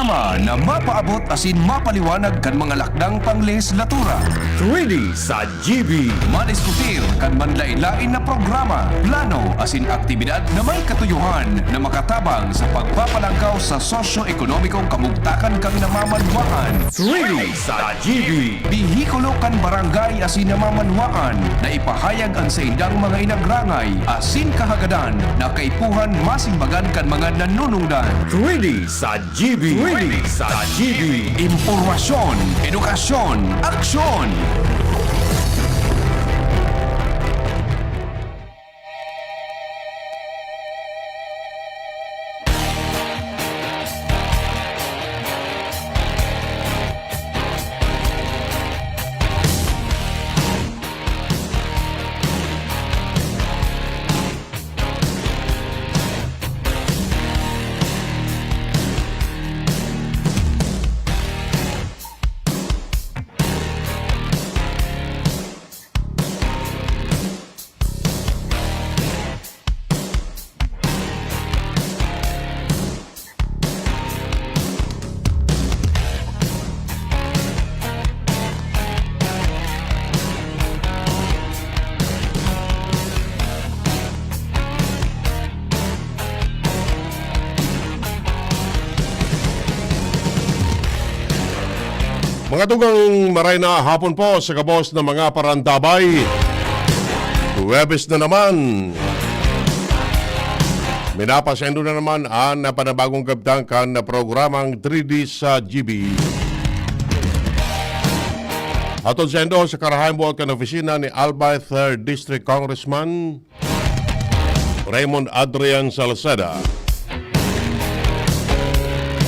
programa na mapaabot asin mapaliwanag kan mga lakdang panglehislatura. 3D sa GB. Madiskutir kan manlain-lain na programa, plano asin aktibidad na may katuyuhan na makatabang sa pagpapalangkaw sa sosyo-ekonomikong kamugtakan kang namamanwaan. 3D sa GB. Bihikulo kan barangay asin namamanwaan na ipahayag ang sa indang mga inagrangay asin kahagadan na kaipuhan masimbagan kan mga nanunungdan. 3D sa GB. 3D sa GB. Impormasyon, edukasyon, aksyon! Mga dugang maray na hapon po sa kabos ng mga parantabay. Huwebes na naman. Minapasendo na naman ang panabagong kabtangkan na programang 3D sa GB. Atod sendo sa Karahayan Buwalkan Opisina ni Albay 3rd District Congressman Raymond Adrian Salceda.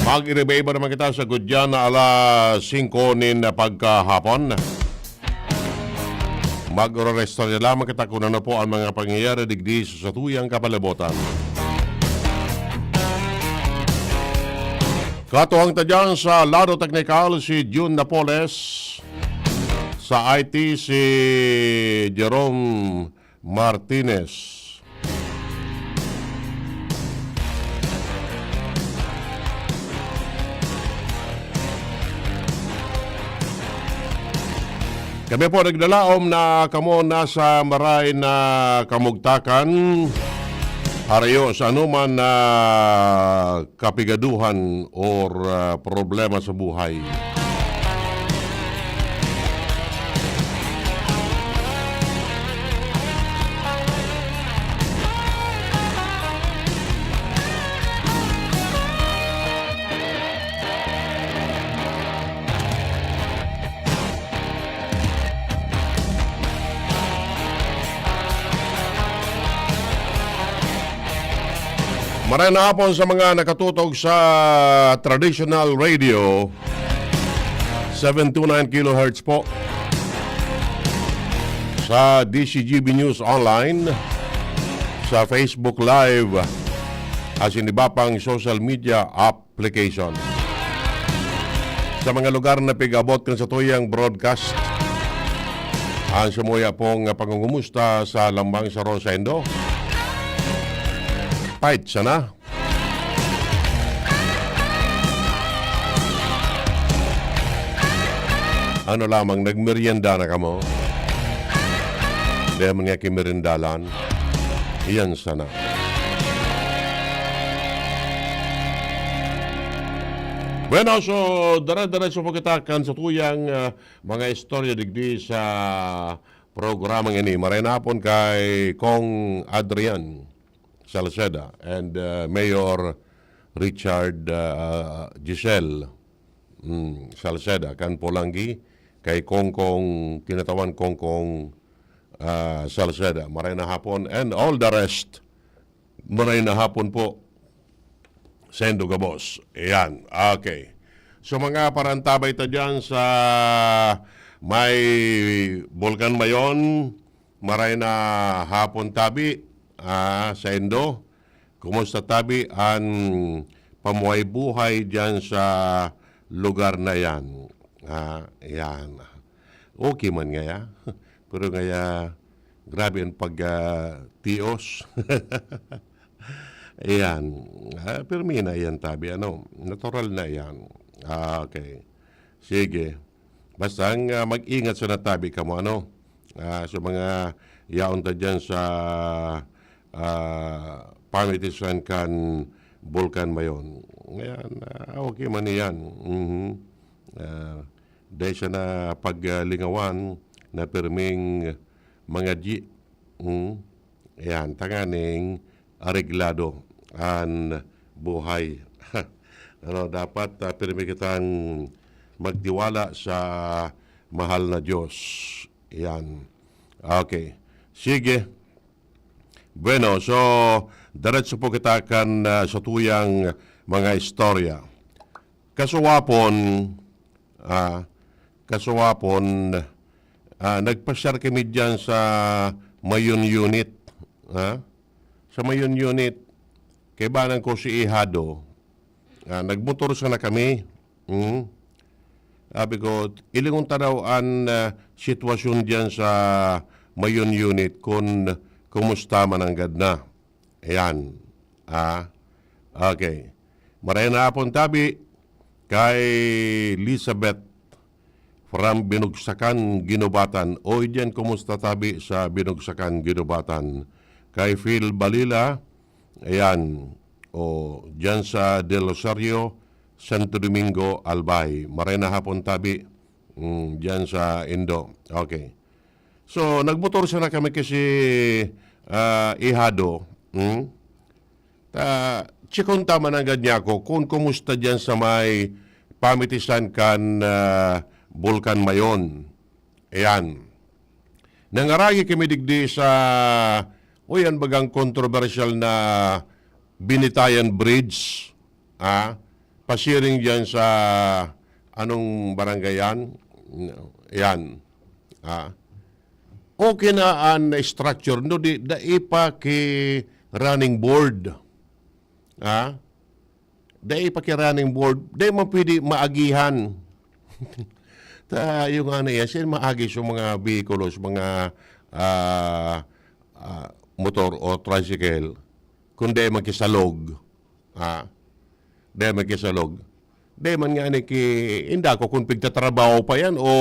Mag-iribay-iba naman kita sa Gudyan na alas 5 nin pagkahapon. Mag-resto na lamang kita kung ano po ang mga pangyayari digdi sa tuyang kapalibutan. Katuwang tadyan sa lado teknikal si June Napoles. Sa IT si Jerome Martinez. Kami po nagdalaom na kamo nasa maray na kamugtakan harayo sa anuman na kapigaduhan or problema sa buhay. Maraming na hapon sa mga nakatutog sa traditional radio 729 kHz po sa DCGB News Online, sa Facebook Live at iba pang social media application. Sa mga lugar na pig-abot kan sa tuyang broadcast, ang sumuya pong pangungumusta sa Lambang sa Rosendo. Pahit sana. Ano lamang, nagmerienda na ka mo? Dahil man nga kimerindalan. Iyan sana. Bueno, so dara-diretso po kita kan sa tuyang mga istorya digdi sa programang ini. Maray na hapon kay Kong Adrian Salceda and Mayor Richard Giselle Salceda kan Polanggi kay Kongkong kinatawan Kongkong Salceda. Maray na hapon and all the rest. Maray na hapon po. Sendo ka boss. Ayan. Okay. So mga parantabay ta dyan sa may Bulkan Mayon. Maray na hapon tabi. Sendo, kumusta tabi ang pamuhay buhay dyan sa lugar na yan? Yan. Okay man nga ya. Pero nga grabe ang pag-tios. Ayan. Permina yan, tabi. Ano? Natural na yan. Okay. Sige. Basta mag-ingat sa natabi ka mo, ano? Sa mga yaon ta dyan sa pamitisan kan Bulkan Mayon. Ngayon, okay man yan. Dahil siya na paglingawan na perming mga G. Ayan, tanganing areglado ang buhay. Ano, dapat permi kitang magtiwala sa mahal na Diyos. Ayan. Okay. Sige. Bueno, so diretso po kita kan sa tuyang mga istorya. Kasuwapon, nagpasyar kami dyan sa Mayon Unit. Sa Mayon Unit, kay banang ko si Ihado, nagmotor sana kami. Sabi ko, ilingon tanaw ang sitwasyon dyan sa Mayon Unit kung kumusta man ang gadna. Ayan. Okay. Maray na apon tabi kay Elizabeth from Binugsakan, Ginubatan. O dyan, kumusta tabi sa Binugsakan, Ginubatan? Kay Phil Balila, ayan. O dyan sa Del Rosario, Santo Domingo, Albay. Maray na hapon tabi dyan sa Indo. Okay. So, nagmotor sana kami kasi Ihado. Chikon tama ng ganyan ko kung kumusta dyan sa may pamitisan kan Bulkan Mayon. Ayan. Nangaragi kami digdi sa yan bagang controversial na Binitayan Bridge. Pasiring dyan sa anong barangay yan? Ayan. Okay na ang structure. No, di ipa ki running board. Dahil pa running board, dahil mo pwede maagihan. Yung ano yan, siya maagi sa mga vehicles, mga motor o tricycle, kung dahil magkisalog. Dahil magkisalog. Dahil man nga inda ko kung pigtatrabaho pa yan o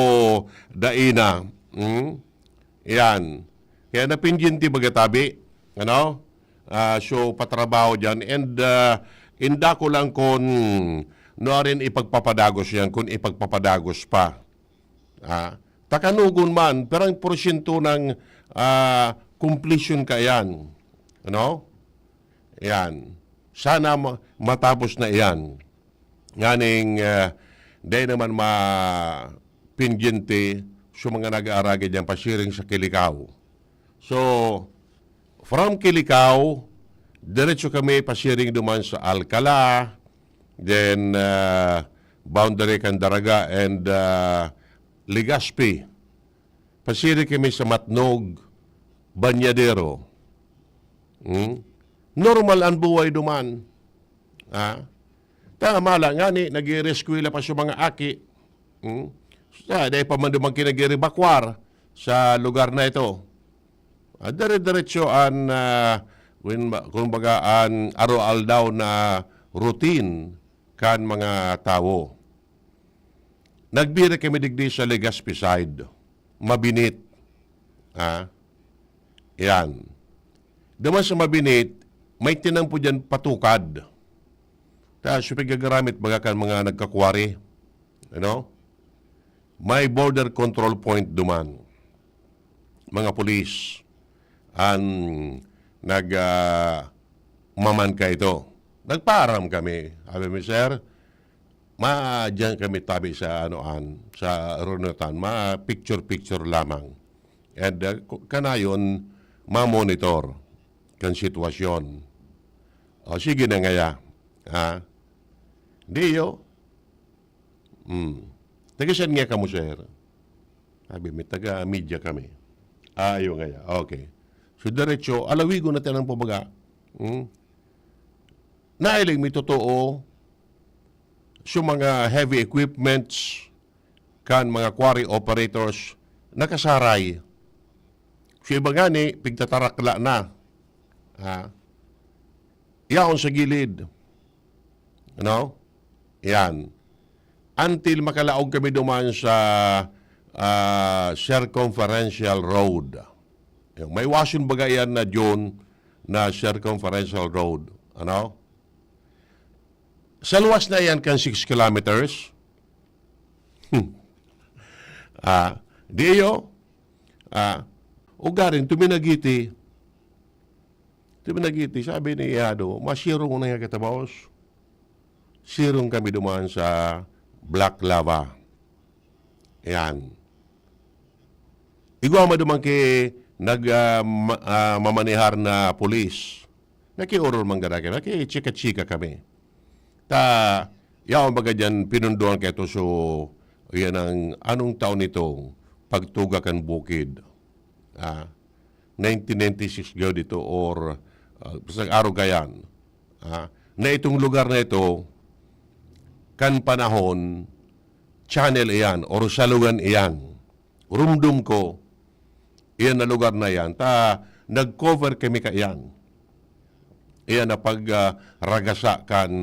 daina. Yan. Kaya napinjinti bagatabi. Ano? So, patrabaho dyan. And inda ko lang kung rin ipagpapadagos yan, kung ipagpapadagos pa. Takanugon man, pero ang porsyento ng completion ka yan. Ano? Yan. Sana matapos na yan. Nganing, dahil naman mapinjinti sa mga nag-aaragi dyan, pasiring sa Kilikaw. So, from Kilikaw, diretso kami pasiring duman sa Alcala, then boundary Candaraga and Legazpi. Pasiring kami sa Matnog, Banyadero. Normal ang buhay duman. Tama lang nga ni, nag-rescue pa sa mga aki. Dahil pa man dumang kinag-rebakwar sa lugar na ito. Dire-diretso ang kumbaga ang araw daw na routine kan mga tao. Nagbira kami digdi sa Legazpi side. Mabinit. Yan. Duman sa Mabinit, may tinang po dyan patukad. Tapos pagagaramit baga kan mga nagkakwari. Ano? May border control point duman. Mga pulis ang maman ka ito. Nagparam kami. Sabi mi, sir, diyan kami tabi sa sa runutan, picture lamang. And kanayon ma-monitor kan sitwasyon. O sige na ngaya. Di yo. Taga-saan nga kamo, sir? Sabi mi, taga-media kami. Ayaw ngaya. Okay. So, diretso, alawigo na tanang pabaga. Nailing may totoo sa mga heavy equipments kan mga quarry operators nakasaray. So, iba nga ni, pigtatarakla na. Yaon sa gilid. Ano? Yan. Until makalaog kami duman sa Circumferential Road. Yung may wasun bagayan na John na Circumferential Road. Ano? Sa luwas na yan kan 6 kilometers. Diyo. Ugarin, tuminagiti, sabi ni Iado, masirong na nga kita, boss. Sirong kami dumaan sa Black Lava. Yan. Igwa duman ki mamanihar na polis. Nakiurol man gana kami, naki-chika-chika kami. Yaon baga dyan, pinunduan kayo so, yan ang anong taon nito, pagtugakan bukid. 1996 gaw dito or sa araw gayan. Na itong lugar na ito, kan panahon, channel iyan, or salugan iyan. Rumdum ko, iyan na lugar na yan. Nag-cover kami ka iyan. Iyan na pag-ragasa kan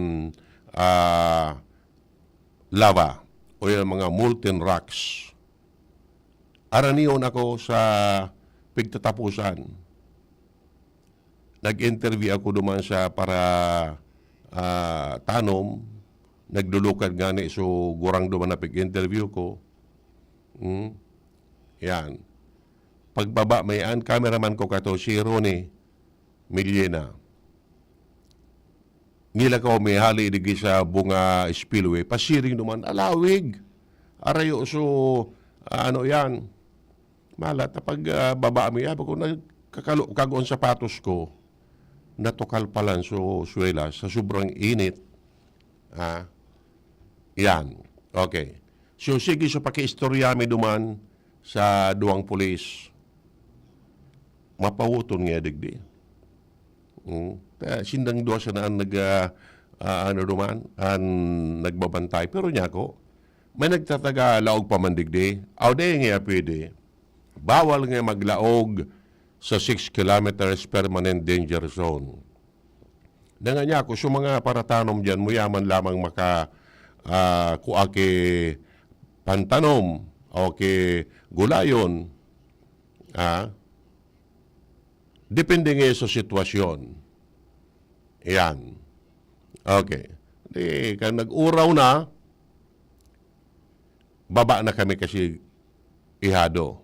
lava o yung mga molten rocks. Araniyon ako sa pigtatapusan. Nag-interview ako duman sa para tanom. Nagdulukad gani so gurang duman na pig-interview ko. Yan. Pagbaba mayan, cameraman ko kato si Ronnie Millena. Nila ko may hali digi sa bunga spillway. Pasiring duman, alawig. Arayo so, ano yan. Malat, pag baba mo yan, kung nagkakagoon sapatos ko, natukal palan so suwela sa sobrang init. Yan. Okay. So, sige, so paki-istoryami duman sa duwang pulis. Mapawuton nga digdi. Sindang doon siya na nagbabantay. Pero niya ko, may nagtataga laog pamandigdi. Aw de nga pwede. Bawal nga maglaog sa 6 kilometers permanent danger zone. Dengan niya ko, so mga paratanom dyan, muyaman lamang kuake pantanom o ke gulayon. Depende nga sa sitwasyon. Yan. Okay. Di, kan nag-uraw na, baba na kami kasi ihado.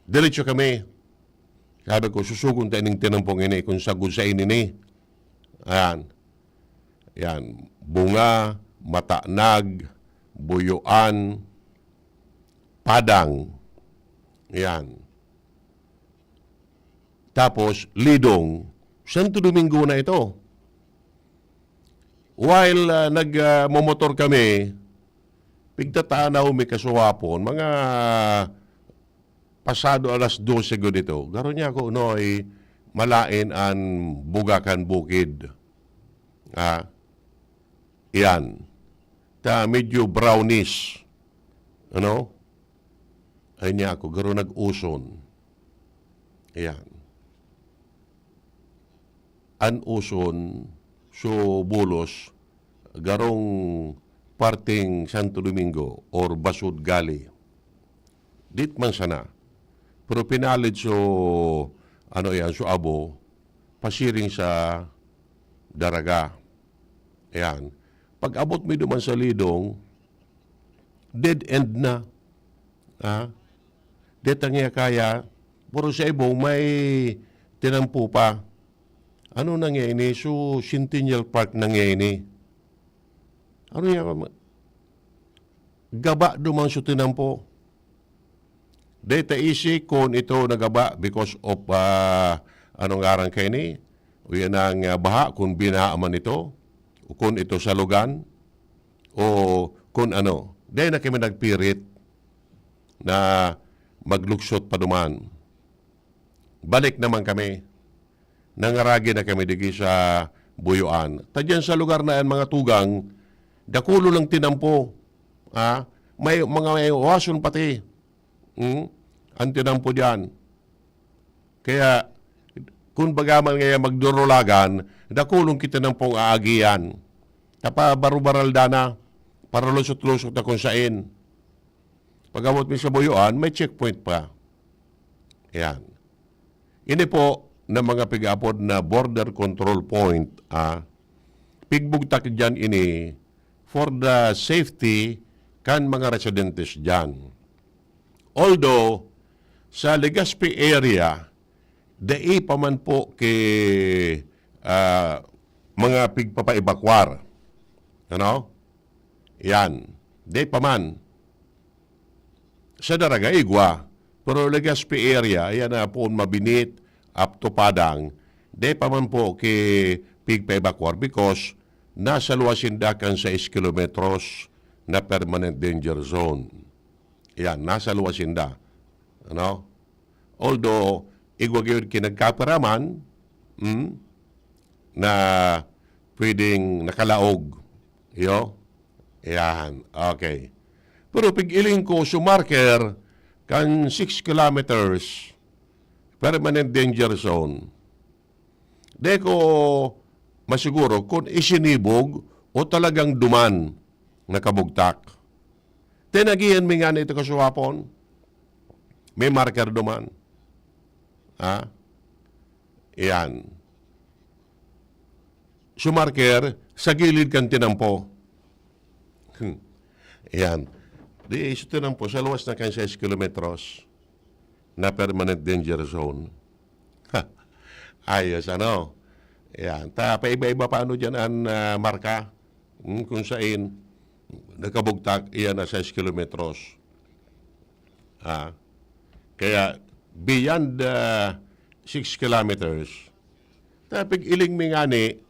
Diretso kami. Sabi ko, susugon tayo ng tinampong ini kung sagod sa ini. Ayan. Yan. Bunga, matanag, buyuan, padang. Yan. Tapos, lidong. Santo Domingo na ito. While nagmomotor kami, pigtatanaw may kasuwapon, mga pasado alas 12 ko dito. Garo niya ako, ay malain an bugakan bukid. Yan. Medyo brownish. Ano? Ay niya ako, garo nag-uson. Yan. An-uson, so bulos, garong parting Santo Domingo or Basud Gali. Dit man sana. Pero pinalid so, so abo, pasiring sa daraga. Ayan. Pag abot mo duman sa lidong, dead end na. Detang niya kaya, puro sa ibong may tinampu pa. Ano nangyayini? So, Centennial Park nangyayini. Ano yan? Gaba duman so tinampo. Data isi kung ito nagaba because of anong arang kayo ni? O yan ang baha kung binaaman ito. O kung ito sa lugan. O kung ano. Dahil na kami nagpirit na magluksot pa duman. Balik naman kami. Nangaragi na kami digi sa buyuan. Tadyan sa lugar na yan, mga tugang, dakulo lang tinampo. May wason pati. Ang tinampo diyan. Kaya, kung bagaman ngayon magdurulagan, dakulong kita ng pong aagian. Tapa baru-baral dana, para lusot-lusot na kung saan. Pag-abot mi sa Buyuan, may checkpoint pa. Yan. Ini po na mga pig-apod na border control point, pigbugtak dyan ini for the safety kan mga residentes dyan. Although, sa Legazpi area, dai pa man po kay mga pigpapaibakwar. Ano? Yan. Dai pa man. Sa Daraga, Igwa. Pero Legazpi area, yan na po mabinit, up to Padang. Dai pa man po kay pigpaibakwar because nasa luwasindakan 6 kilometros na permanent danger zone. Yan, nasa luwasinda. Ano? Although, igwag kinagkaparaman na pwedeng nakalaog. Yo? Yan. Okay. Pero pag-iling ko, sumarker kan 6 kilometers permanent danger zone. Di ko masiguro kung isinibog o talagang duman na kabugtak. Tinagihan mi nga ito kasuwapon. May marker duman. Yan. Sumarker, sa gilid kan tinampo. Yan. Di iso tinampo, sa luwas na kan 6 kilometros na permanent danger zone. Ayos, ano? Yan. Paiba-iba paano dyan ang marka? Kung saan nakabugtak, iyan na 6 kilometros. Kaya, beyond 6 kilometers, tapig iling mingani,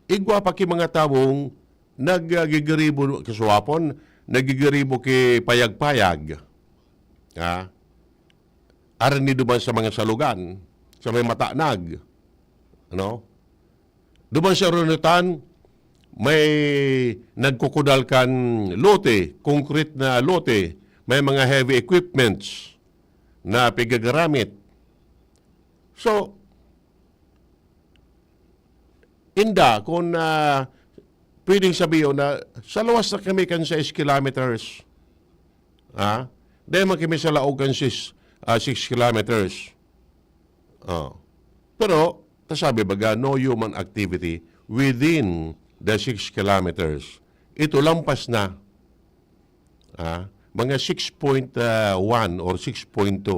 igwa pa ki mga tawong nagigiribo, kasuwapon, nagigiribo ki payag-payag. Aran ni duman sa mga salugan, sa may matanag. Duman sa runutan, may nagkukudal kan lote, concrete na lote, may mga heavy equipments na pigagaramit. So, inda, kung pwedeng sabihin na sa lawas na kami kan 6 kilometers, dahil man kami sa laog kan 6 kilometers. Pero, tasabi baga, no human activity within the 6 kilometers. Ito lampas na. Mga 6.1 or 6.2.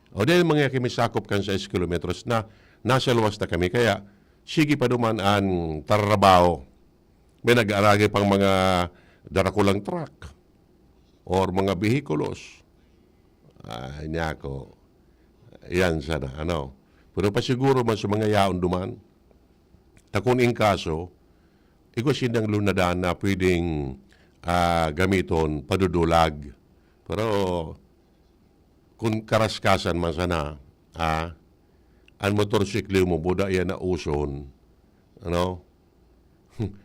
O dahil mga kimisakop kan 6 kilometers na nasa luwas na kami. Kaya, sige pa duman ang trabaho. May nag-aragi pang mga darakulang truck or mga bihikulos. Niya ko. Yan sana. Pero pa siguro man sa mga yaon duman, takon in kaso, ikaw sinang lunadaan na pwedeng gamiton padudulag. Pero kung karaskasan man sana, ang motorsiklo mo, buda yan na uson,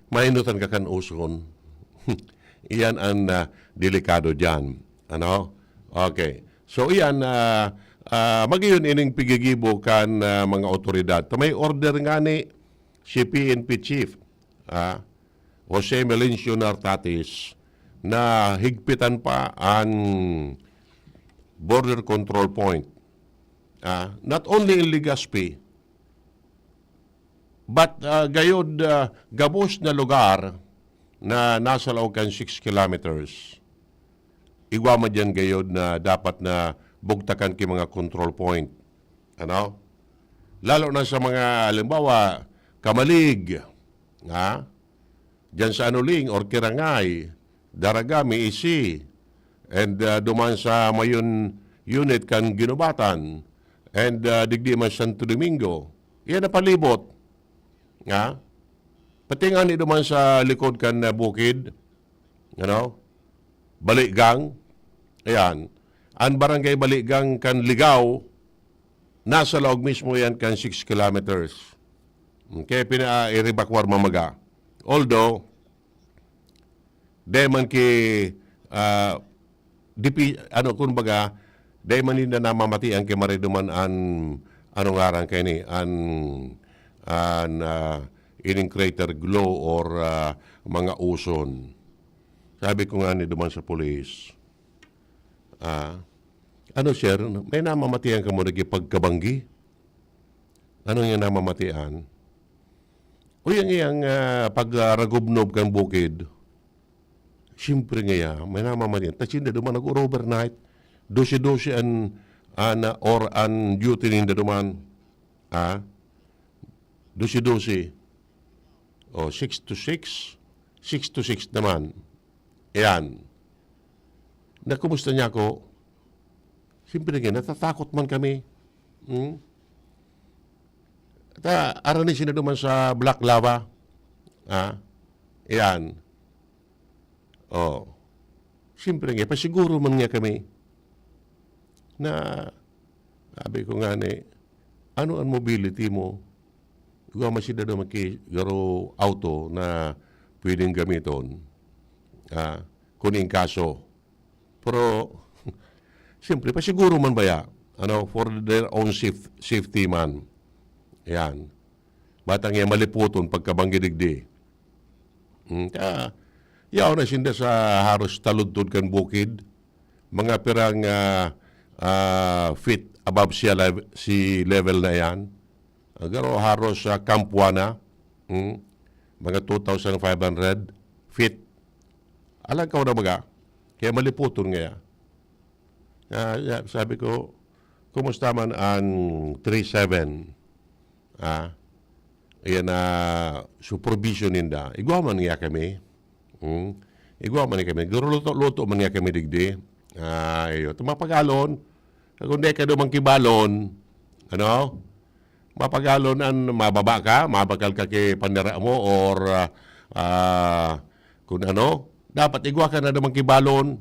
mainutan ka kan uson. Iyan ang delikado dyan. Okay. So iyan, magiyon ining pigigibo kan mga otoridad. May order nga ni si PNP Chief, Jose Melencio Nartatis, na higpitan pa ang border control point. Not only in Legazpi, but gayod gabos na lugar na nasa loob kan 6 kilometers. Igwa man dyan gayod na dapat na bugtakan ki mga control point. Lalo na sa mga, halimbawa, Kamalig, dyan sa Anuling or Kirangay, Daraga, Isi, and duman sa mayon unit kan Ginubatan, and digdi man Santo Domingo. Iyan na palibot. Pati nga ni duman sa likod kan bukid, Balikgang, ayan, ang barangay Balikgang kan Ligaw, nasa loob mismo yan kan 6 kilometers. Kaya pina-iribakwar mamaga. Although, dahil man kumbaga, dahil man hindi na namamatian kay mariduman ang anong ngaran kay ni ining crater glow or mga uson. Sabi ko nga ni duman sa pulis, ano sir, may namamatian ka mo nagipagkabanggi? Ano yung namamatian? O yung iyang pagragubnob kang bukid, siyempre nga may namamatian. Tapos hindi duman nag-overnight, 12-12 or an duty ninda duman. 12-12. O, 6 to 6. 6 to 6 naman. Ayan. Na kumusta niya ako? Siyempre nga, natatakot man kami. Aranin sila naman sa Black Lava. Ayan. O. Siyempre nga, pasiguro man nga kami na sabi ko nga ni, ano ang mobility mo? Ikaw masida naman garo auto na pwedeng gamiton. Kuning kaso. Pero, siyempre, pasiguro man ba ya? For their own safety man. Yan. Batang yan maliputon pagkabanggidigdi. Yaw na sinda sa haros taludtod kan bukid. Mga pirang feet above sea level na yan. Garo haros sa Kampuana, mga 2,500 feet. Alam ka na baga, kaya maliputon nga. Sabi ko, kumusta man ang 37? Ayan na supervision ninda. Igwaman nga kami. Igwaman nga kami. Garo luto man nga kami digdi. Tumapagalon. Kung di ka dumang kibalon, mapagalon ang mababa ka, mabakal ka kay panira mo, or kung dapat igwa ka na naman kibalon.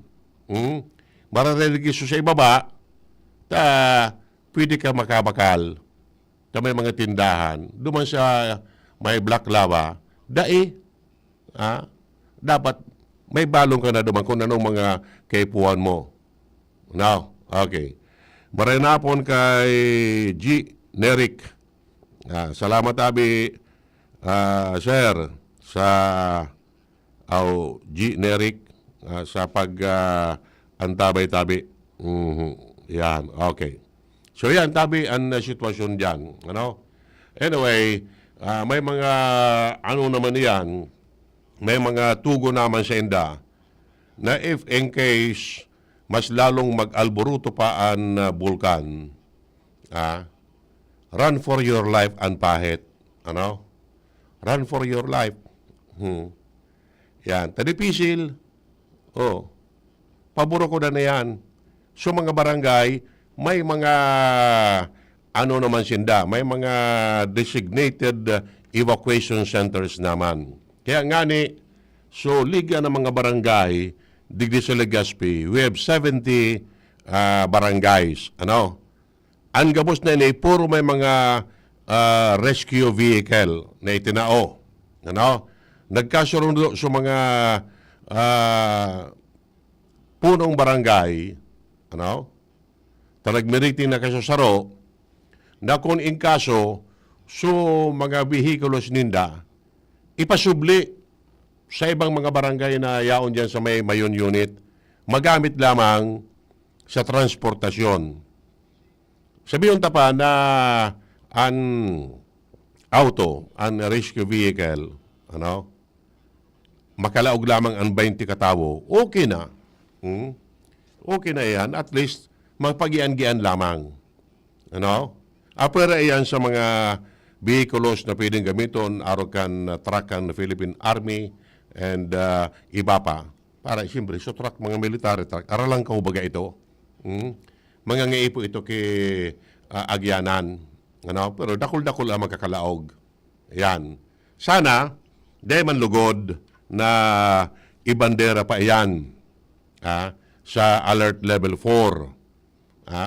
Marareligiso sa ibaba, pwede ka makabakal. May mga tindahan. Duman sa may Black Lava, dapat may balong ka na duman kung anong mga kaipuan mo. Now, okay. Marinapon kay G. Neric. Salamat abi, sir, sa G. Neric sa antabay-tabi. Yan, okay. So yan, tabi ang sitwasyon dyan. Anyway, may mga naman yan, may mga tugo naman sa inda na if in case mas lalong mag-alboruto pa ang bulkan, run for your life and pahit. Run for your life. Yan. Tadipisil. Paburo ko na yan. So mga barangay, may mga naman sinda, may mga designated evacuation centers naman. Kaya nga so liga ng mga barangay, digdi sa Legazpi, we have 70 barangays. Ang gabos na puro may mga rescue vehicle na itinao. Nagkasunod sa mga punong barangay, talagmeriting na kasasaro, na kung in kaso, so mga vehikulos ninda, ipasubli sa ibang mga barangay na yaon dyan sa may mayon unit, magamit lamang sa transportasyon. Sabihin ta pa na an auto, an rescue vehicle, makalaog lamang ang 20 katawo, okay na. Okay na yan. At least, magpagian-gian lamang. Apera yan sa mga vehikulos na pwedeng gamiton, arokan truckan na Philippine Army, and iba pa. Para, siyempre, so truck, mga military truck, aralang kaubaga ito. Mga ngaipo ito kay agyanan. Pero dakol-dakol ang magkakalaog. Yan. Sana, dahil man lugod na ibandera pa yan sa alert level 4.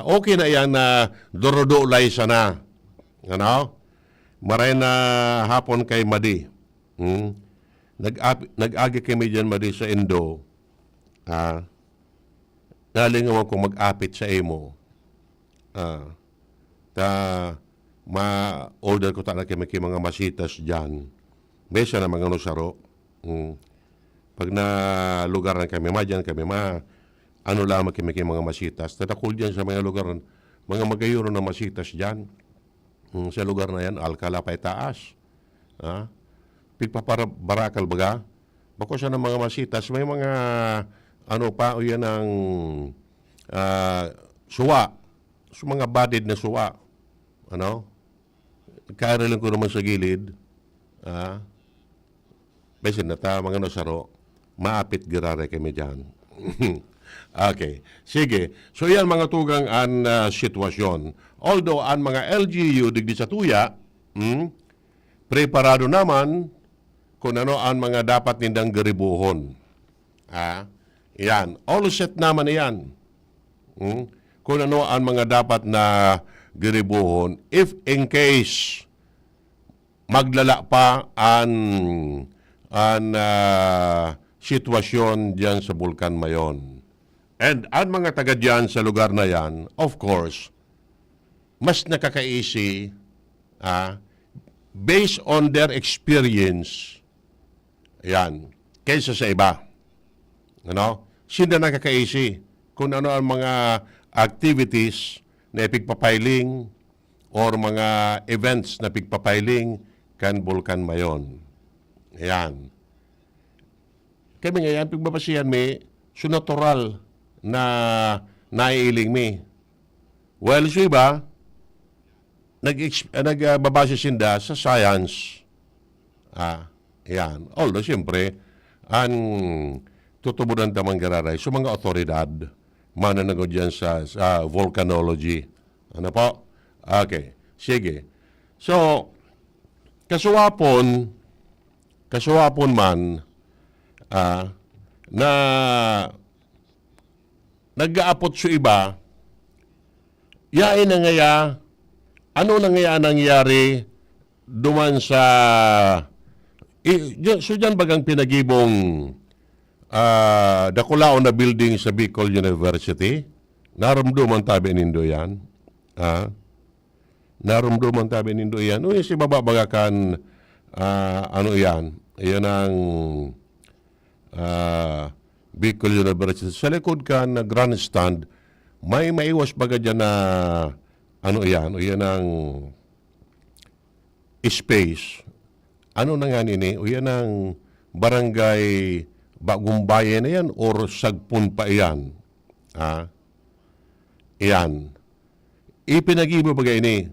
Okay na yan na dorodolay sana. Maray na hapon kay Madi. Nag-agi kami dyan, Madi, sa Indo. Nalingawan kong mag-apit sa imo. ma-order ko talaga kay mga masitas dyan. Besa na mga saro. Pag na lugar na kami, dyan kami, ano lamang kami kay mga masitas. Tadakul dyan sa mga lugar, mga magayuro na masitas dyan. Sa lugar na yan, Alcala pa itaas. Pigpapara barakal baga. Bako siya ng mga masitas, may mga o yan ang suwa. So, mga badid na suwa. Kaya lang ko naman sa gilid. Besin na ta, mga nasaro, maapit girare kami dyan. Okay. Sige. So, yan mga tugang an sitwasyon. Although, ang mga LGU digdi sa tuya, preparado naman kung ano ang mga dapat nindang garibuhon. Yan. All set naman yan. Kung ano ang mga dapat na garibuhon if in case maglala pa ang sitwasyon diyan sa Bulkan Mayon. And ang mga taga diyan sa lugar na yan, of course, mas nakakaisi based on their experience yan, kaysa sa iba. Sila nakakaisi kung ano ang mga activities na ipigpapiling or mga events na pigpapiling kan Bulkan Mayon. Ayan. Kami ngayon, pigbabasihan mi, so natural na naiiling mi. Well, so iba, nagbabase sinda sa science. Ayan. Although, siyempre, ang tutubunan tamang gararay so mga otoridad mananagot dyan sa volcanology. Ano po? Okay. Sige. So, kasuwapon man na nag-aapot sa iba, yain na ngaya, ano na ngaya nangyari duman sa so dyan bagang pinagibong dakulao na building sa Bicol University. Naramduman tabi nindo yan. Naramduman tabi nindo yan. Uy, si bababagakan, ano yan? Yan ang Bicol University. Sa likod ka na grandstand, may maiwas baga dyan na ano yan? Yan ang space. Ano na nga nini? O yan ang barangay Bagong Bayan na yan or Sagpun pa yan? Yan. Ipinagibo ba ini?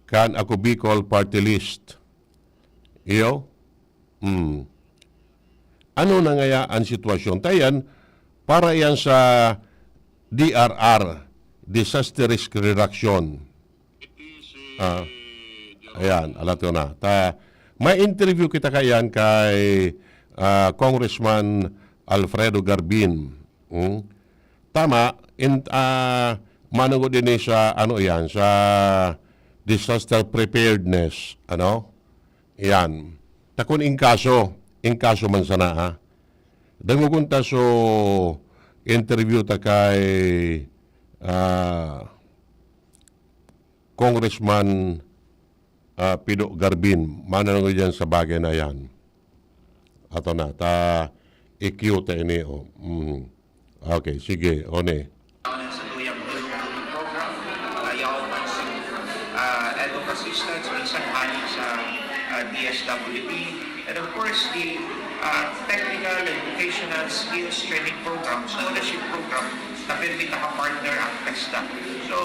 Kan ako Bicol Party List. Iyo? Ano na nga ang sitwasyon? Tayan, para yan sa DRR, Disaster Risk Reduction. Ayan, alam ko na. May interview kita kayan kay Congressman Alfredo Garbin. Tama, manungod din sa ano yan, sa disaster preparedness. Yan. Takon in kaso man sana dangugunta so interview ta kay Congressman Pido Garbin, mananong dyan sa bagay na yan. Ato na, i-cue ta ini. Okay, sige, one. Sa tuyang program, yaw advocacy assistance o isang hani sa DSWD. And of course, the technical and vocational skills training program, scholarship program na permit partner ang TESTA. So,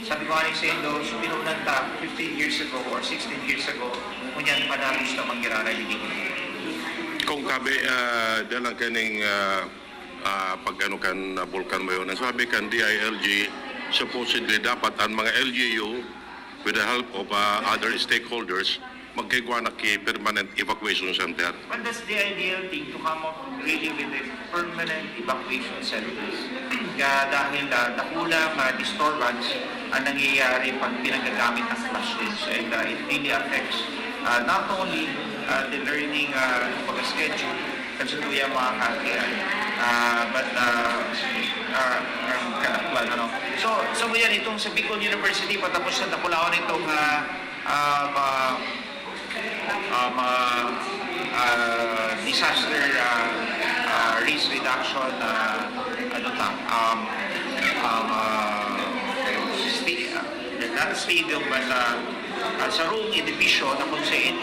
sabi ko nga sa Indo, pinunan ta 15 years ago or 16 years ago, kunyan madalos na manggiraray din. Kung kabe, dalang kaning pag-ano kan Bulkan Mayon, sabi kan DILG, supposedly dapat ang mga LGU, with the help of other stakeholders, magkagawa na permanent evacuation center. But that's the ideal thing, to come up really with a permanent evacuation centers. Kaya dahil nakulang disturbance ang nangyayari pag pinagagamit ng flash disk, and it really affects not only the learning schedule sa tuyang mga katiyan, but kanakwan, So yan, itong sa Bicol University, patapos na napulaon itong disaster risk reduction, not stadium, but sa room edificio na kung saan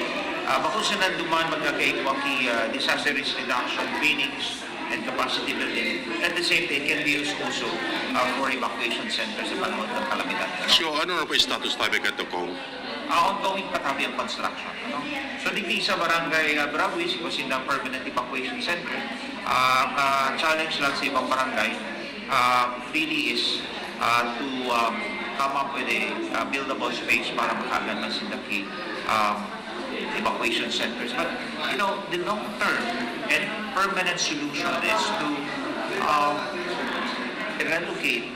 makusunan duman magkakaigwaki disaster risk reduction trainings and capacity building. At the same time, it can be used also for evacuation centers sa panahon ng kalamidad. So, ano na po yung status tabi ka ito kung? Ongoing patabi ang construction. So, digdi sa barangay Braguis, kung sila permanent evacuation center, challenge lang sa ibang barangay really is to come up with a buildable space para makagan ng sindaki evacuation centers. But, you know, the long-term and permanent solution is to relocate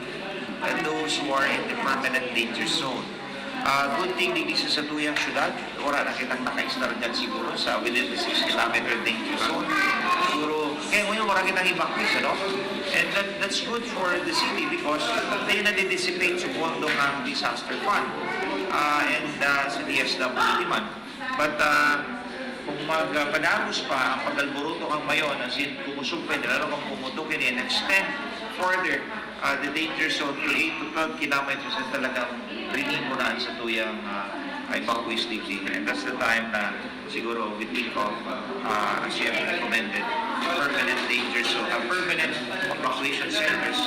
those who are in the permanent danger zone. Good thing dito sa Satuyang Syudad, wala na kitang naka-istar dyan siguro sa within the 6-kilometer danger zone. Siguro, kaya ngayon wala kitang evacuate, ano? And that's good for the city because they na-dissipate sa pondo ng disaster fund and sa DSWD man. But kung magpadagos pa ang pag-alboruto kang mayon, as in kumusupin, lalo kang pumutukin and extend further the danger zone to 8 to 12 kilometers na talagang rilin mo na sa tuyang evacuation stage. And that's the time na siguro we think of, as you have recommended, permanent danger zone, permanent evacuation centers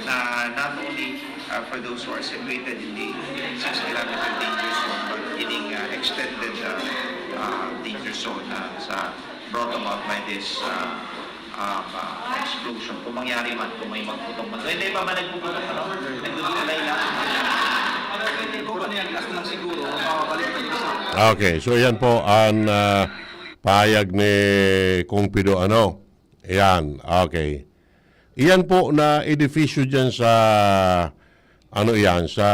na not only for those who are situated in the 6-kilometer danger zone, but in the extended danger zone sa brought about by this explosion. Kung mangyari man, kung may magputong man. So, hindi pa man nagpuputong, ano? Nagdudulay lang. Kung ano yan, last lang siguro, makakalik na isa. Okay, so yan po ang payag ni Kung Pido, ano? Yan, okay. Iyan po na edificio dyan sa, ano yan, sa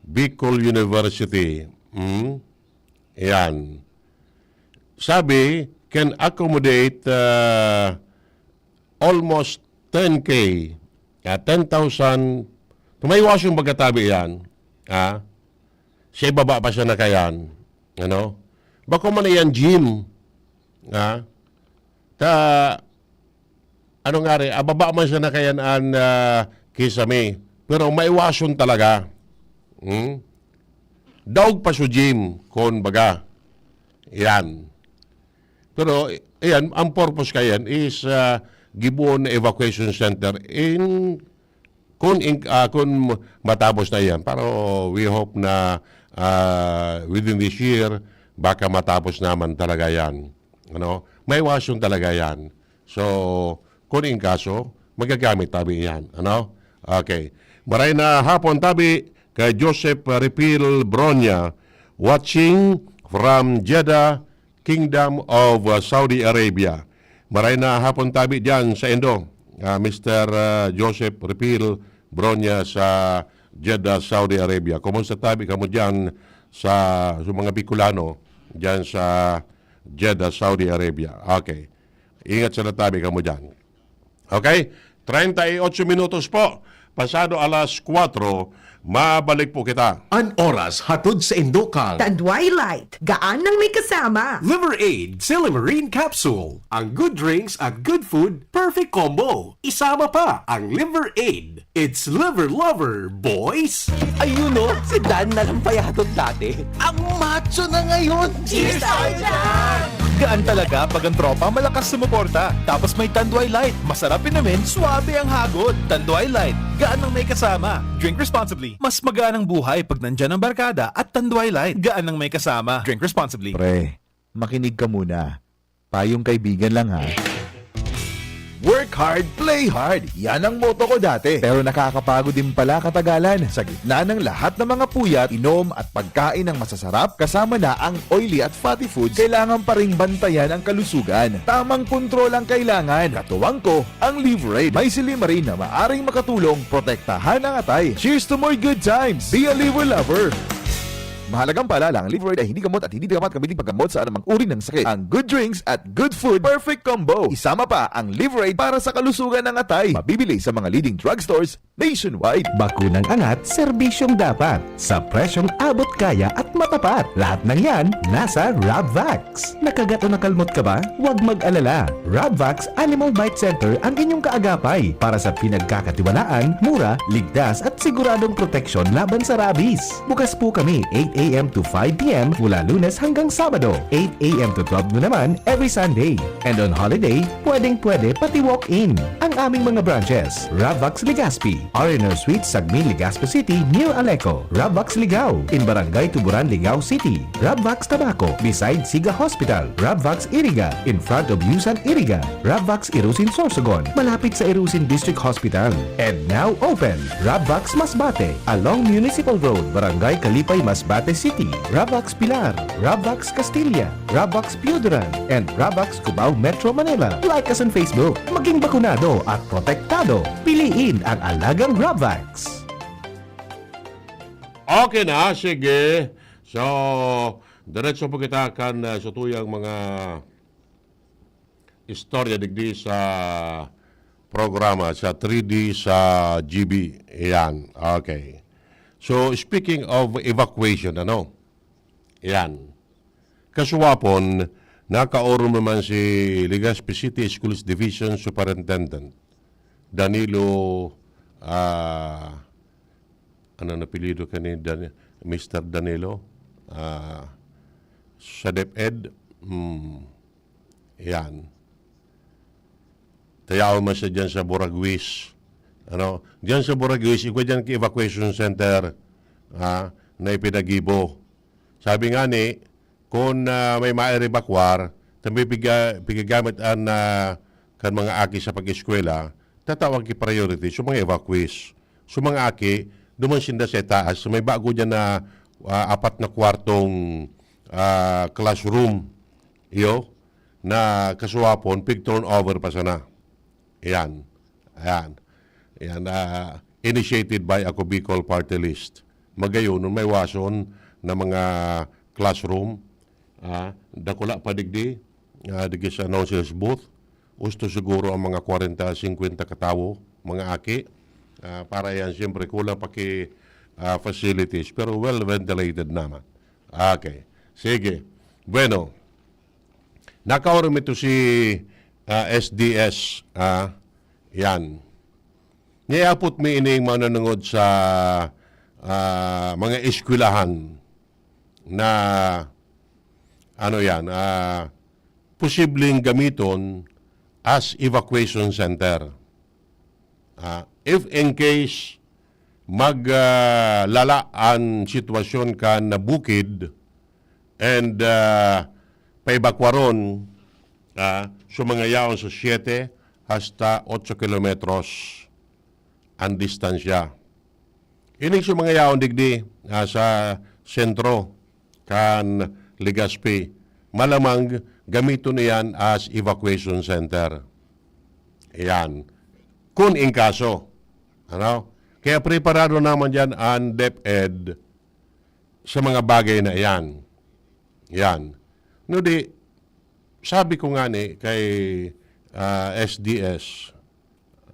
Bicol University. Yan. Sabi, can accommodate almost 10K, 10,000. Tumaywas yung bagatabi yan. Siya baba pa siya na kayan. Ano? Bako man yan gym. Ano nga rin, baba man siya na kayan an kisame. Pero maiwason talaga. Daog pa siya gym, kon baga. Yan. Pero, ayan, ang purpose kayan is gibuon na evacuation center kung matapos na yan. Pero we hope na within this year, baka matapos naman talaga yan. Ano? May wasyon talaga yan. So, kung in kaso, magagamit tabi yan. Ano? Okay. Maray na hapon tabi kay Joseph Repil Bronya, watching from Jeddah, Kingdom of Saudi Arabia. Maray na hapon tabi dyan sa Indo. Mr. Joseph Repil Bronya sa Jeddah, Saudi Arabia. Kumusta tabi kamo dyan sa mga Bicolano dyan sa Jeddah, Saudi Arabia. Okay. Ingat sa tabi kamo dyan. Okay? 38 minutos po. Pasado alas 4, mabalik po kita. An oras hatod sa Indokang. Tanduay Light, gaan ng may kasama. Liver Aid Silimarine Capsule. Ang good drinks at good food, perfect combo. Isama pa ang Liver Aid. It's liver lover, boys! Ayun o, si Dan na lang payatod dati. Ang macho na ngayon! Cheers tayo dyan! Gaan talaga pag ang tropa malakas sumuporta. Tapos may Tanduay Light. Masarap namin, swabe ang hagod. Tanduay Light, gaan ng may kasama. Drink responsibly. Mas magaan ang buhay pag nandyan ang barkada at Tanduay Light. Gaan ng may kasama. Drink responsibly. Pre, makinig ka muna. Payong kaibigan lang ha. Work hard, play hard. Yan ang motto ko dati. Pero nakakapagod din pala katagalan. Sa gitna ng lahat ng mga puyat, inom at pagkain ng masasarap, kasama na ang oily at fatty foods, kailangan pa ring bantayan ang kalusugan. Tamang kontrol ang kailangan. Katuwang ko, ang Liver Aid. May Silimarin na maaring makatulong, protektahan ang atay. Cheers to more good times. Be a liver lover. Mahalagang paalala, ang liver ay hindi gamot at hindi dapat gamitin paggamot sa anumang uri ng sakit. Ang good drinks at good food, perfect combo. Isama pa ang Liverade para sa kalusugan ng atay. Mabibili sa mga leading drugstores nationwide. Bakunang angat, serbisyong dapat. Sa presyong abot kaya at matapat. Lahat ng yan, nasa Rabvax. Nakagat o nakalmot ka ba? Huwag mag-alala. Rabvax Animal Bite Center ang inyong kaagapay para sa pinagkakatiwalaan, mura, ligtas at siguradong proteksyon laban sa rabies. Bukas po kami 8 a.m. to 5 p.m. mula Lunes hanggang Sabado. 8 a.m. to 12 noon naman every Sunday. And on holiday, pwedeng-pwede pati walk-in. Ang aming mga branches, Rabvax Legazpi, RNR Suite, Sagmin, Legazpi City, near Aleco. Rabvax Ligao, in Barangay Tuburan, Ligao City. Rabvax Tabaco, beside Siga Hospital. Rabvax Iriga, in front of Yusan Iriga. Rabvax Irusin Sorsogon, malapit sa Irusin District Hospital. And now open, Rabvax Masbate, along Municipal Road, Barangay Kalipay, Masbate City. Rabvax Pilar, Rabvax Castilla, Rabvax Piudaran, and Rabvax Cubao Metro Manila. Like us on Facebook, maging bakunado at protektado. Piliin ang alagang Rabvax. Okay na, sige. So, diretso po kita kan sa tuyang mga istorya digdi sa programa sa 3D sa GB. Yan. Okay. So, speaking of evacuation, Yan. Kasuwapon, nakaoro naman si Legazpi City Schools Division Superintendent Danilo ano napilido ka ni Mr. Danilo sa DepEd. Yan. Tayaw man siya dyan sa Buraguis. Dyan sa Buraguis, ikaw dyan ki evacuation center na ipinagibo. Sabi nga ni, kung may ma-evacuar, tamay pigagamit an kan mga aki sa pag-eskwela, tatawag ki priority so mga evacuees. So mga aki, duman sinda sa taas, so may bago dyan na 4 na kwartong classroom na kasuwapon, pig turnover pa sana. Yan. Initiated by Ako Bicol Party List. Magayon, may wason na mga classroom, dakula pa digdi sa announcers booth. Gusto siguro ang mga 40-50 katawo, mga aki. Para yan, siyempre, kulang pa facilities, pero well-ventilated naman. Okay. Sige. Bueno, nakaorim ito si SDS. Yan. Niyapot mi ining mananungod sa mga eskwelahan na posibleng gamiton as evacuation center. If in case maglala ang sitwasyon ka na bukid and paibakwaron so mga yaon sa 7 hasta 8 kilometros ang distansya. Ining sa mga yaon digdi sa sentro kan Legazpi, malamang gamito niyan as evacuation center. Yan. Kung in kaso. Kaya preparado naman dyan ang DepEd sa mga bagay na yan. Yan. No di, sabi ko nga ni kay SDS,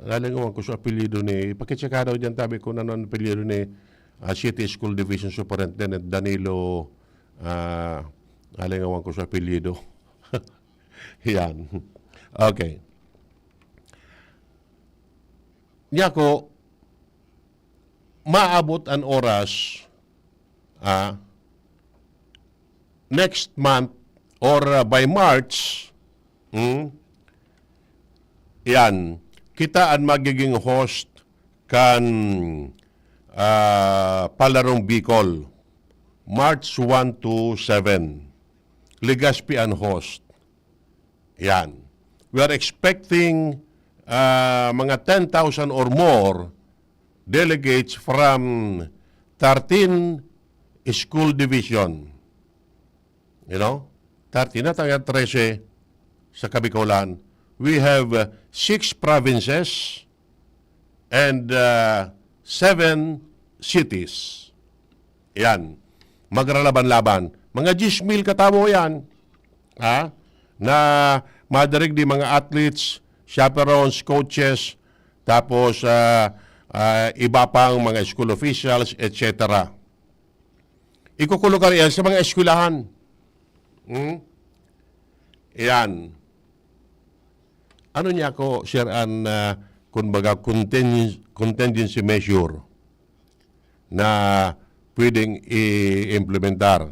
lalingawan ko sa apelido ni, pakitsaka daw dyan tabi ko na ang apelido ni City School Division Superintendent Danilo, lalingawan ko sa apelido. Yan. Okay. Niya ko, maabot ang oras next month or by March, yan, kita ang magiging host kan Palarong Bicol, March 1 to 7. Legazpi ang host. Yan. We are expecting mga 10,000 or more delegates from 13 school division. 13 na tayo 13 sa Kabikulan. We have 6 provinces and 7 cities. Yan. magralaban-laban. Mga 10,000 katamo yan. Ha? Na madarig di mga athletes, chaperones, coaches, tapos iba pang mga school officials, etc. Ikukulong yan sa mga eskwelahan. Yan. Ano niya ako, Sir Ann, kumbaga contingency measure na pwedeng i-implementar.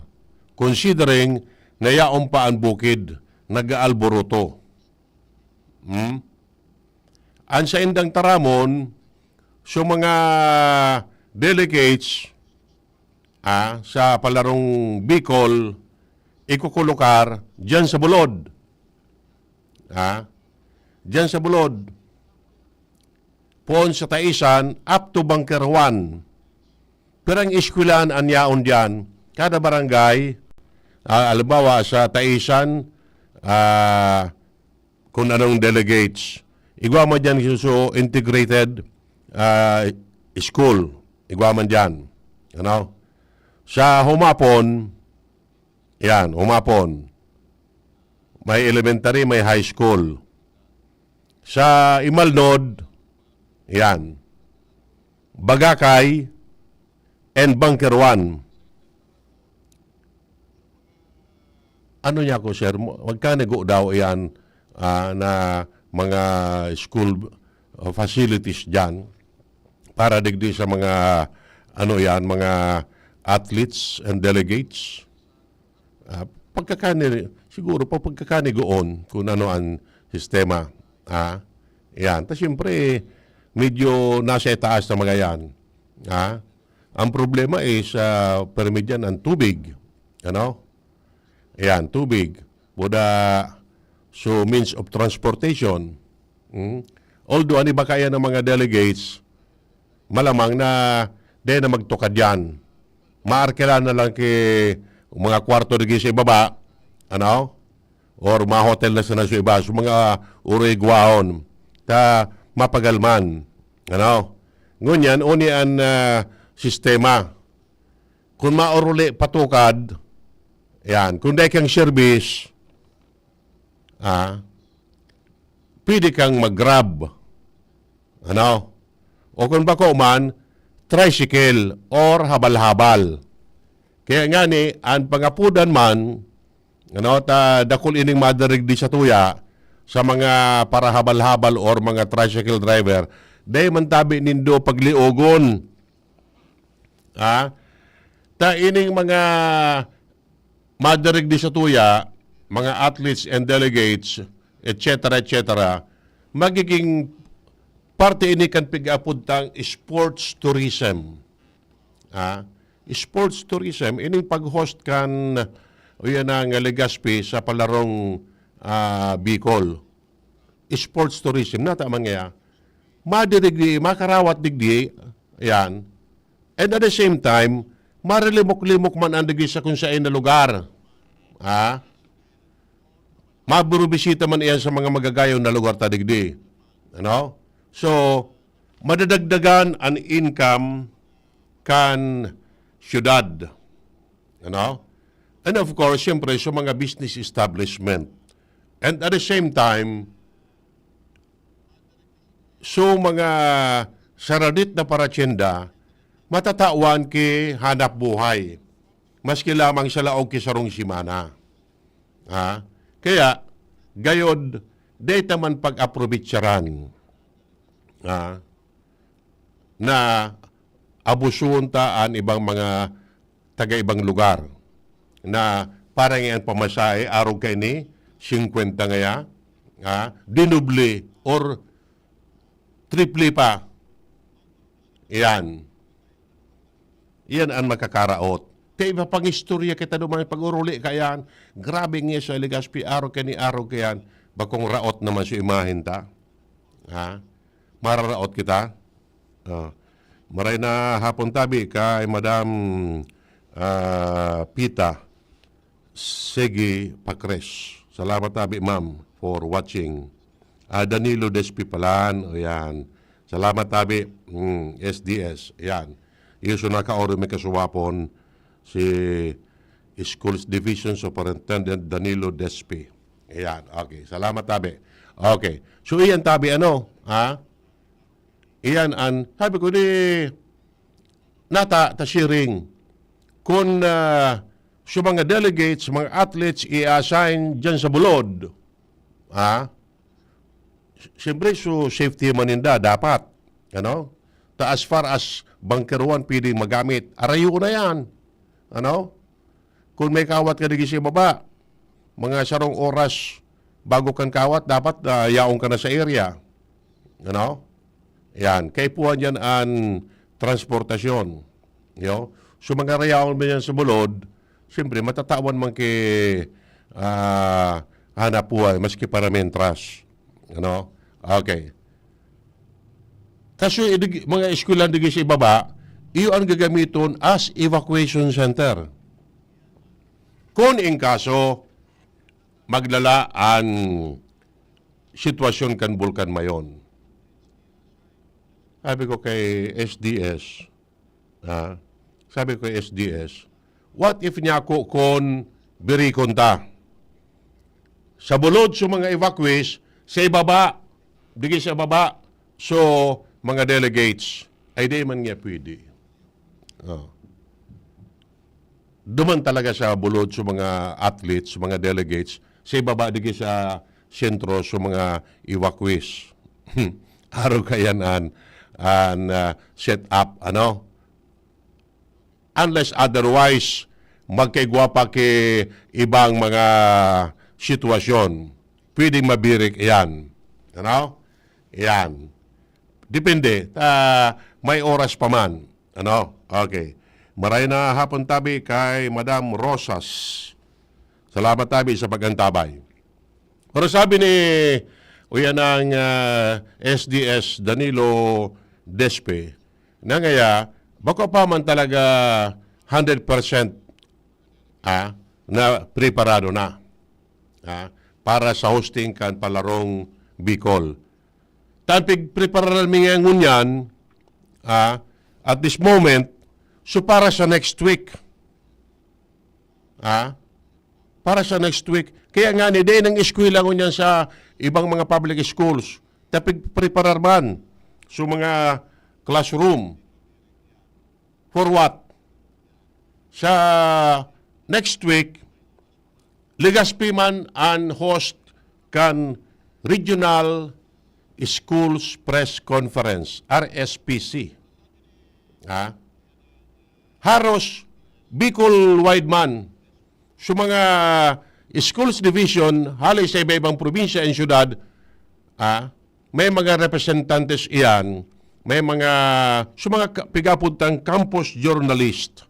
Considering na yaon pa ang bukid, nag-aalboroto. Ang sa indang taramon, so mga delegates sa palarong Bicol, ikukulukar dyan sa Bulod. Dyan sa Bulod. Poon sa Taisan, up to Bunker 1. Pero ang iskwilaan ang yaon dyan, kada barangay, alimbawa sa Taisan, kung anong delegates, igwa man dyan so integrated school. Igwa man dyan. Ano? Sa Humapon, yan, Humapon. May elementary, may high school. Sa Imalnod, yan. Bagakay and Bunker 1. Ano niya ko, sir? Magkanigo daw yan na mga school facilities dyan para digdi sa mga mga athletes and delegates. Siguro pagkakanigoon kung ano ang sistema. Yan. Tapos siyempre, medyo nasa itaas na mga yan. Ang problema is permit yan ang tubig. Ano? Yan, tubig. So, means of transportation. Although, ano ba kaya ng mga delegates, malamang na di na magtukad yan. Maarkila na lang kay mga kwarto na sa ibaba, ano? Or mga hotel na sa iba. So, mga urigwahon, ta mapagalman. Ano? Ngunyan, uni ang sistema. Kung mauruli patukad, yan, kung dahil kang service, pwede kang mag-grab. Ano? O kung bako man, tricycle or habal-habal. Kaya nga ni, ang pangapudan man, dakol ining madarig di sa tuya, sa mga para habal-habal or mga tricycle driver, dahil man tabi nindo pagliogon. Ta ining mga madarig di sa tuya, mga athletes and delegates, etc., magiging parte ini kan pigapuntang sports tourism. Sports tourism, ining pag-host kan yan ang Legazpi sa palarong Bicol. Sports tourism, nataman nga, madirig makarawat digdi, yan, and at the same time, marilimok-limok man ang digdi sa kung saan na lugar. Maburubisita man iyan sa mga magagayon na lugar ta digdi. Ano? So, madadagdagan ang income kan syudad. Ano? And of course, siyempre, sa mga business establishment. And at the same time, so mga saradit na paratyenda, matatawan ki hanap buhay. Maski lamang sa laog ki sarong simana. Kaya, gayod, data man pag-aprobitsaran na abusun taan ibang mga taga-ibang lugar na parang yan pamasahe, araw kayo ni 50 ngaya, dinubli or triple pa. Yan ang makakaraot. Kaya iba pang istorya kita naman pag-uruli kayan. Grabe nga sa Legazpi, araw kayan. Bakong raot naman sa imahin ta. Mararaot kita. Maray na hapon tabi kay Madam Pita Segi Pacres. Salamat tabi, ma'am, for watching. Danilo Despipalan, ayan. Salamat tabi, SDS, ayan. Iso na ka-oro may kasuwapon si Schools Division Superintendent Danilo Despi. Ayan, okay. Salamat, Tabi. Okay. So, iyan, Tabi, iyan, sabi ko, ta sharing. Kung sa mga delegates, mga athletes, i-assign dyan sa bulod, siyempre, so safety maninda, dapat. As far as bangkeruan, pwedeng magamit. Arayo na yan. Kung may kawat ka digis sa baba, mga sarong oras bago kang kawat, dapat yaong ka na sa area. Yan. Kaya po yan ang transportasyon. So mga rayaon mo yan sa bulod, siyempre matatawan man kay hanap buhay, maski para mentras. Okay. Kasi mga eskwelahan digis sa ibaba, iyo ang gagamiton as evacuation center. Kung in kaso, maglala ang sitwasyon kan Bulkan mayon. Sabi ko kay SDS, what if niya ko kung birikon ta? Sa bulod sa mga evacuees, sa ibaba, digis sa baba, so mga delegates, ay di man nga pwede. Duman talaga sa bulod sa mga athletes, sa mga delegates, sa ibaba digi sa sentro sa mga evacuees. Araw kayan an set up, unless otherwise, magkaigwapa ke ibang mga sitwasyon. Pwedeng mabirik yan. Yan. Depende. May oras pa man. Okay. Maray na hapon, Tabi, kay Madam Rosas. Salamat, Tabi, sa pagantabay. Pero sabi ni ng SDS Danilo Despe, na ngaya, bako pa man talaga 100% na preparado na para sa hosting kan palarong Bicol. Tanpig preparar mi nga ngunyan at this moment, so para sa next week. Para sa next week. Kaya nga ni day ng eskwela ngunyan sa ibang mga public schools. Tapig preparar man. So mga classroom. For what? Sa next week, Legazpi man ang host kan Regional Schools Press Conference, RSPC. Haros, Bicol wide man, sa mga schools division, halay sa iba-ibang probinsya and syudad, may mga representantes iyan, may mga, sa mga pigapuntang campus journalist,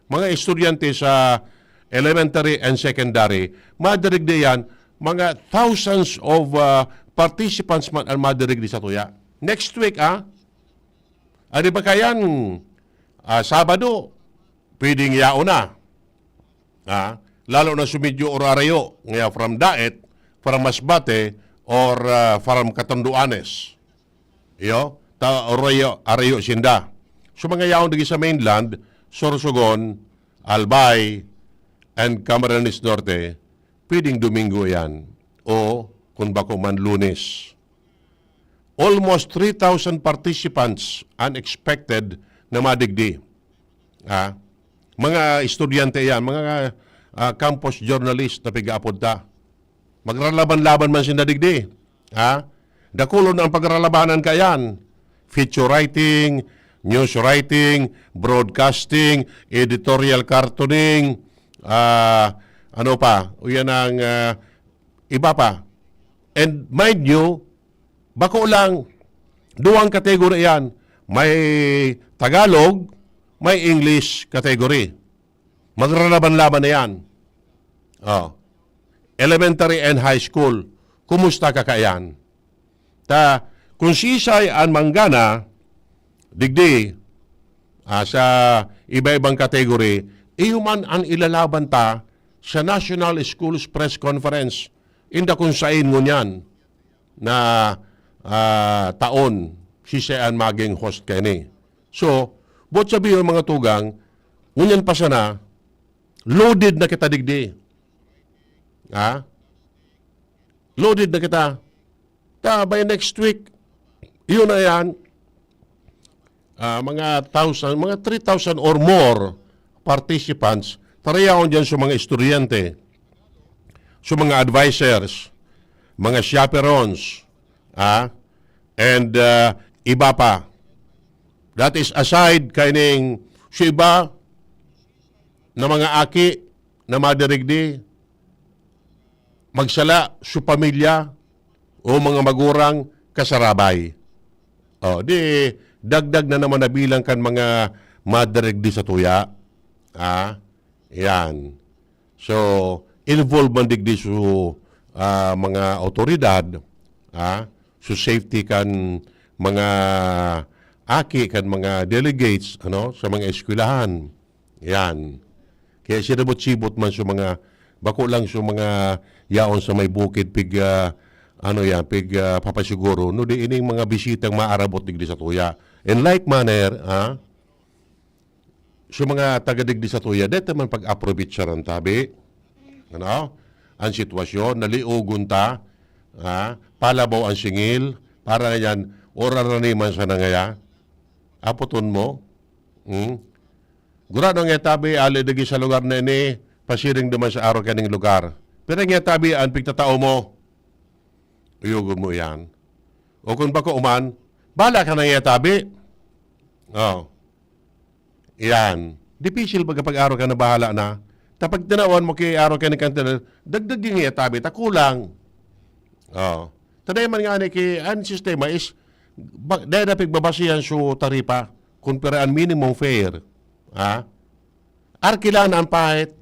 mga estudyante sa elementary and secondary, madarig na yan, mga thousands of participants man ang madarig sa tuya. Next week, ano ba kayan, Sabado, pwedeng yao na. Lalo na sumidyo orarayo, nga from Daet, from Masbate, or from Catanduanes. Arayo sinda. So mga yaon digi sa mainland, Sorsogon, Albay, and Camarines Norte, pwedeng Domingo yan. O kung bako man Lunes. Almost 3,000 participants unexpected na madigdi. Mga estudyante yan, mga campus journalist na pigaapod ta. Magralaban-laban man sila digdi. Dakulon ang pagralabanan kayan. Feature writing, news writing, broadcasting, editorial cartooning, ano pa, yan ang iba pa. And mind you, bako lang, duwang kategori yan. May Tagalog, may English category. Magralaban-laban na yan. Elementary and high school, kumusta ka kayan? Kung sisay ang manggana, digdi, sa iba-ibang kategory, iyuman ang ilalaban ta sa National Schools Press Conference. Inda kung sain mo niyan na taon, sisay ang maging host kani. So, bot sabihin mga tugang, ngunyan pa siya na, loaded na kita digdi. Ha? Loaded na kita. By next week, yun na yan, mga 3,000 or more participants, tarayaon dyan sa mga estudyante, sa mga advisors, mga chaperones, and iba pa. That is aside kaining sa iba na mga aki na madirigdi, magsala sa pamilya o mga magurang kasarabay. O, di dagdag na naman na bilang kan mga madirigdi sa tuya. Yan. So, involved man digdi sa mga otoridad, so safety kan mga aki kan mga delegates sa mga eskwelahan. Yan. Kaya sinabot-sibot man sa mga bako lang sa mga yaon sa may bukid pig papasiguro no di ining mga bisitang maarabot digdi sa tuya. In like manner, sa mga taga-digdi sa tuya, dito man pag-approbate siya ng tabi. Ang sitwasyon, naliugon ta, palabaw ang singil, para yan, oraraniman sa nangaya, aputon mo, gurado nga tabi, alidagi sa lugar na ini, pasiring naman sa araw kaning lugar. Pero nga tabi, ang pigtatao mo, uyugon mo yan. O kung bako uman, bala ka na nga tabi. Yan. Difficile pag-araw ka na bahala na. Tapag tinawan mo kay araw ka ni kantina, dagdag yung nga tabi, takulang. Taday man nga ni kay ang sistema is, dahil na pigbabasihan sa taripa, kung peraan minimum fare, arkilan ang pahit.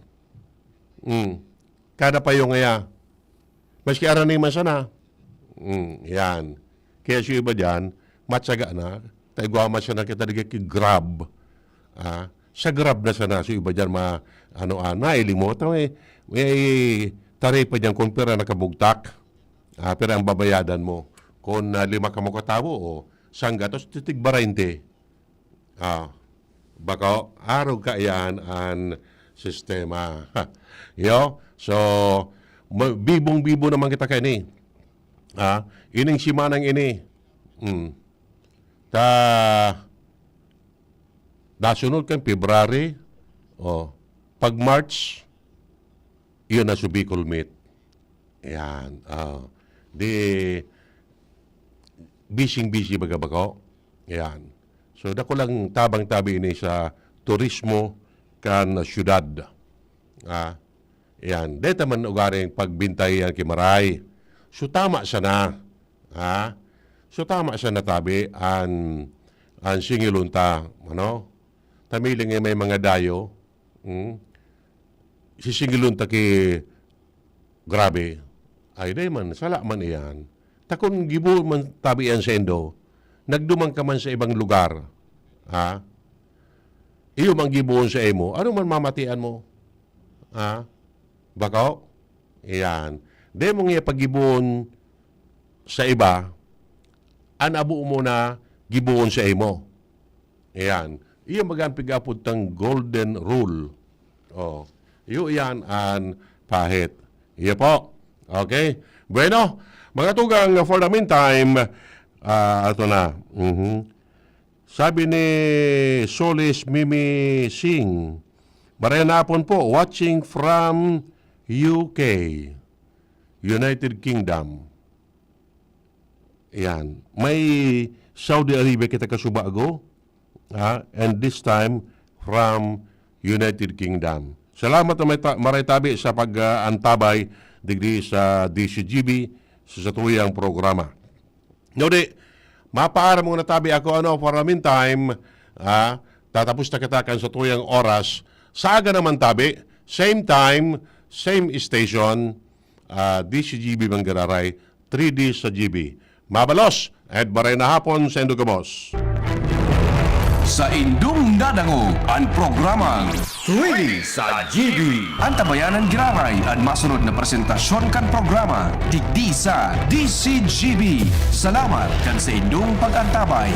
Kada pa yung ngaya. Maski araniman sana. Yan. Kaya siya iba dyan, matsaga na, taigwama siya na kita grab. Sa grab na sana, siya iba dyan, nailimot. May taripa dyan kung pera nakabugtak. Pero ang babayadan mo, kung 5 ka mo katabo o sangga, tapos titig 20. Baka araw ka yan ang sistema. So, bibong-bibo naman kita kayo ni. Ining simanang ini. Nasunod kang February, pag March, yun na Bicol meet. Yan. Di, busy baga bako. Yan. So, dako lang tabang-tabi ini sa turismo kan syudad. Yan. Dito man ugaring pagbintay yan kimaray. So, tama siya na. So, tama siya na tabi ang singilunta. Tamiling may mga dayo. Si singilunta ki grabe. Ay, day man, sala man iyan. Takon gibo man tabi yan sa endo, nagdumang ka man sa ibang lugar. Iyo mang gibuon sa emo, ano man mamatian mo? Bakaw? Iyan. Day mong iya pag-gibuon sa iba, anabo mo na gibuon sa emo. Iyan. Iyo magampigapod tang golden rule. Iyo yan ang pahit. Iyo po. Okay? Bueno, mga tugang, for the meantime, ito na. Sabi ni Solis Mimi Singh, Maranapon po, watching from UK, United Kingdom. Yan. May Saudi Arabia kita kasubago, and this time from United Kingdom. Salamat na maray tabi sa pag-antabay digdi sa DCGB sa tuyang programa. Nodi, mapaaram mo na tabi ako for the meantime, tatapos na kitakan sa tuyang oras. Sa aga naman tabi, same time, same station, DCGB Manggararay, 3D sa GB. Mabalos, at baray na hapon sa Indugamos. Sa Indung Nadango, ang programang Swing sa GB. ang tabayanan giraray ang masunod na presentasyon kan programa digdi sa DCGB. Salamat kan sa Indung pag-antabay.